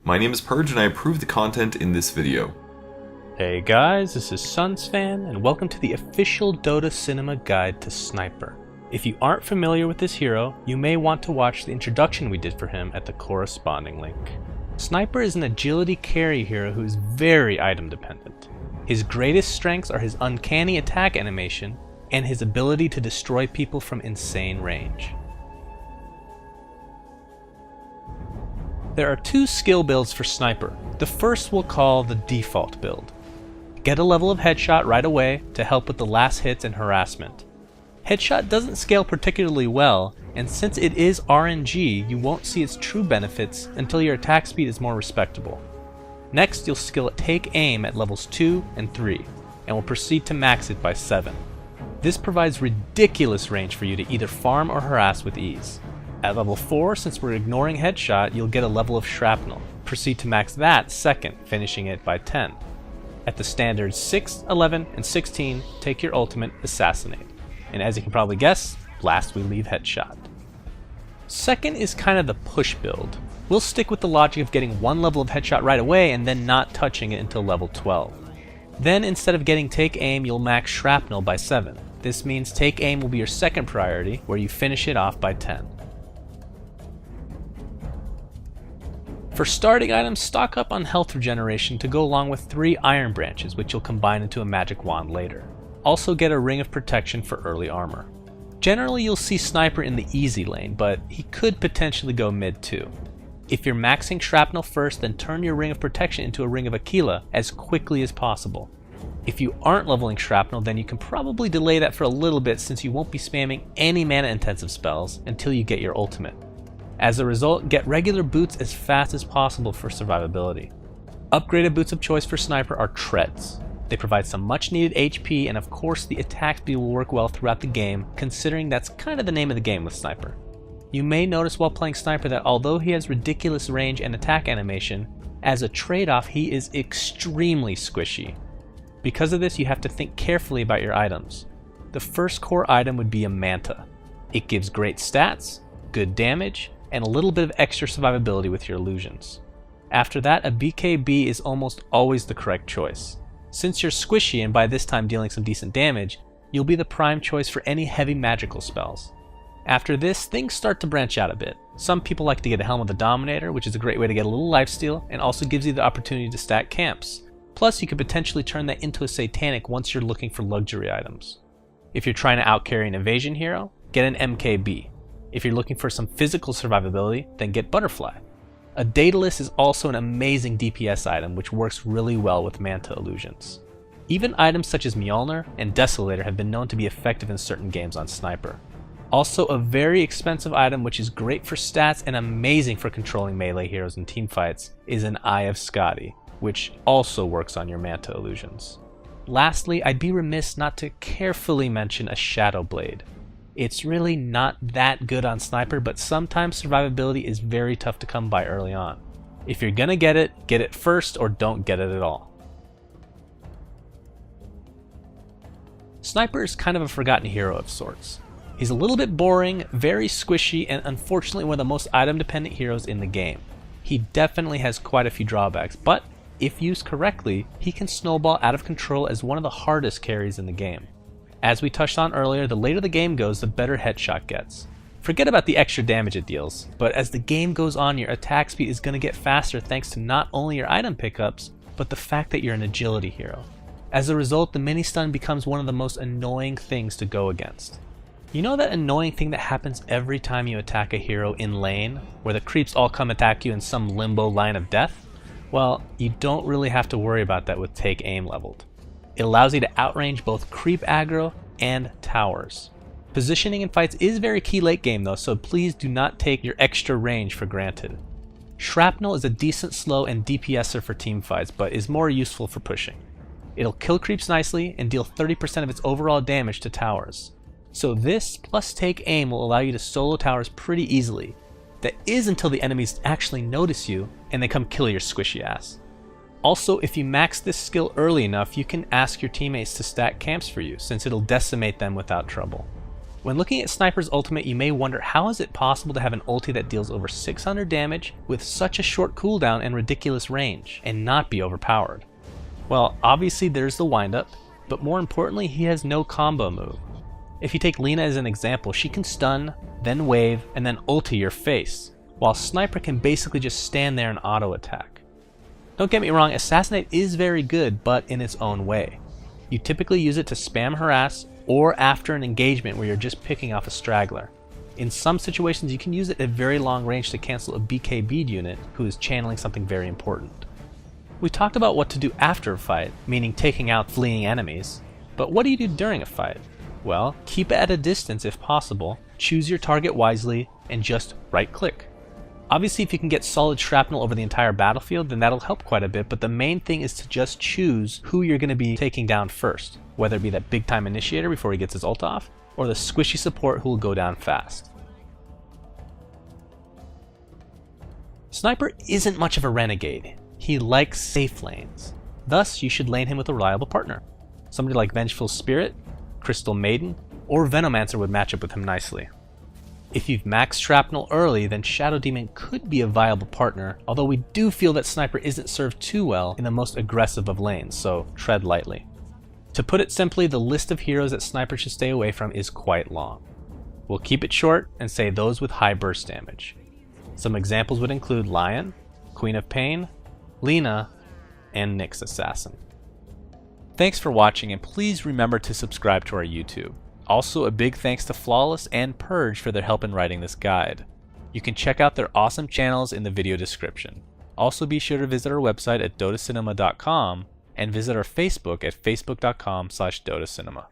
My name is Purge and I approve the content in this video. Hey guys, this is Sunsfan, and welcome to the official Dota Cinema Guide to Sniper. If you aren't familiar with this hero, you may want to watch the introduction we did for him at the corresponding link. Sniper is an agility carry hero who is very item dependent. His greatest strengths are his uncanny attack animation and his ability to destroy people from insane range. There are two skill builds for Sniper. The first we'll call the default build. Get a level of headshot right away to help with the last hits and harassment. Headshot doesn't scale particularly well, and since it is RNG, you won't see its true benefits until your attack speed is more respectable. Next, you'll skill at Take Aim at levels 2 and 3, and will proceed to max it by 7. This provides ridiculous range for you to either farm or harass with ease. At level 4, since we're ignoring headshot, you'll get a level of shrapnel. Proceed to max that second, finishing it by 10. At the standard 6, 11, and 16, take your ultimate, Assassinate. And as you can probably guess, last we leave headshot. Second is kind of the push build. We'll stick with the logic of getting one level of headshot right away and then not touching it until level 12. Then instead of getting Take Aim, you'll max shrapnel by 7. This means Take Aim will be your second priority, where you finish it off by 10. For starting items, stock up on health regeneration to go along with 3 iron branches, which you'll combine into a magic wand later. Also get a ring of protection for early armor. Generally you'll see Sniper in the easy lane, but he could potentially go mid too. If you're maxing shrapnel first, then turn your ring of protection into a ring of Aquila as quickly as possible. If you aren't leveling shrapnel, then you can probably delay that for a little bit since you won't be spamming any mana intensive spells until you get your ultimate. As a result, get regular boots as fast as possible for survivability. Upgraded boots of choice for Sniper are treads. They provide some much needed HP, and of course the attack speed will work well throughout the game, considering that's kind of the name of the game with Sniper. You may notice while playing Sniper that although he has ridiculous range and attack animation, as a trade-off he is extremely squishy. Because of this, you have to think carefully about your items. The first core item would be a Manta. It gives great stats, good damage, and a little bit of extra survivability with your illusions. After that, a BKB is almost always the correct choice. Since you're squishy and by this time dealing some decent damage, you'll be the prime choice for any heavy magical spells. After this, things start to branch out a bit. Some people like to get a Helm of the Dominator, which is a great way to get a little lifesteal, and also gives you the opportunity to stack camps. Plus, you could potentially turn that into a Satanic once you're looking for luxury items. If you're trying to outcarry an evasion hero, get an MKB. If you're looking for some physical survivability, then get Butterfly. A Daedalus is also an amazing DPS item which works really well with Manta illusions. Even items such as Mjolnir and Desolator have been known to be effective in certain games on Sniper. Also, a very expensive item which is great for stats and amazing for controlling melee heroes in teamfights is an Eye of Skadi, which also works on your Manta illusions. Lastly, I'd be remiss not to carefully mention a Shadow Blade. It's really not that good on Sniper, but sometimes survivability is very tough to come by early on. If you're gonna get it first or don't get it at all. Sniper is kind of a forgotten hero of sorts. He's a little bit boring, very squishy, and unfortunately one of the most item dependent heroes in the game. He definitely has quite a few drawbacks, but if used correctly, he can snowball out of control as one of the hardest carries in the game. As we touched on earlier, the later the game goes, the better headshot gets. Forget about the extra damage it deals, but as the game goes on, your attack speed is going to get faster thanks to not only your item pickups, but the fact that you're an agility hero. As a result, the mini stun becomes one of the most annoying things to go against. You know that annoying thing that happens every time you attack a hero in lane, where the creeps all come attack you in some limbo line of death? Well, you don't really have to worry about that with Take Aim leveled. It allows you to outrange both creep aggro and towers. Positioning in fights is very key late game though, so please do not take your extra range for granted. Shrapnel is a decent slow and DPSer for team fights, but is more useful for pushing. It'll kill creeps nicely and deal 30% of its overall damage to towers. So this plus Take Aim will allow you to solo towers pretty easily. That is until the enemies actually notice you and they come kill your squishy ass. Also, if you max this skill early enough, you can ask your teammates to stack camps for you, since it'll decimate them without trouble. When looking at Sniper's ultimate, you may wonder how is it possible to have an ulti that deals over 600 damage with such a short cooldown and ridiculous range, and not be overpowered? Well, obviously there's the windup, but more importantly, he has no combo move. If you take Lina as an example, she can stun, then wave, and then ulti your face, while Sniper can basically just stand there and auto attack. Don't get me wrong, Assassinate is very good, but in its own way. You typically use it to spam harass or after an engagement where you're just picking off a straggler. In some situations, you can use it at very long range to cancel a BKB unit who is channeling something very important. We talked about what to do after a fight, meaning taking out fleeing enemies, but what do you do during a fight? Well, keep it at a distance if possible, choose your target wisely, and just right-click. Obviously, if you can get solid shrapnel over the entire battlefield, then that'll help quite a bit, but the main thing is to just choose who you're going to be taking down first, whether it be that big-time initiator before he gets his ult off, or the squishy support who will go down fast. Sniper isn't much of a renegade. He likes safe lanes. Thus, you should lane him with a reliable partner. Somebody like Vengeful Spirit, Crystal Maiden, or Venomancer would match up with him nicely. If you've maxed Shrapnel early, then Shadow Demon could be a viable partner, although we do feel that Sniper isn't served too well in the most aggressive of lanes, so tread lightly. To put it simply, the list of heroes that Sniper should stay away from is quite long. We'll keep it short and say those with high burst damage. Some examples would include Lion, Queen of Pain, Lina, and Nyx Assassin. Thanks for watching, and please remember to subscribe to our YouTube. Also, a big thanks to Flawless and Purge for their help in writing this guide. You can check out their awesome channels in the video description. Also, be sure to visit our website at dotacinema.com and visit our Facebook at facebook.com/dotacinema.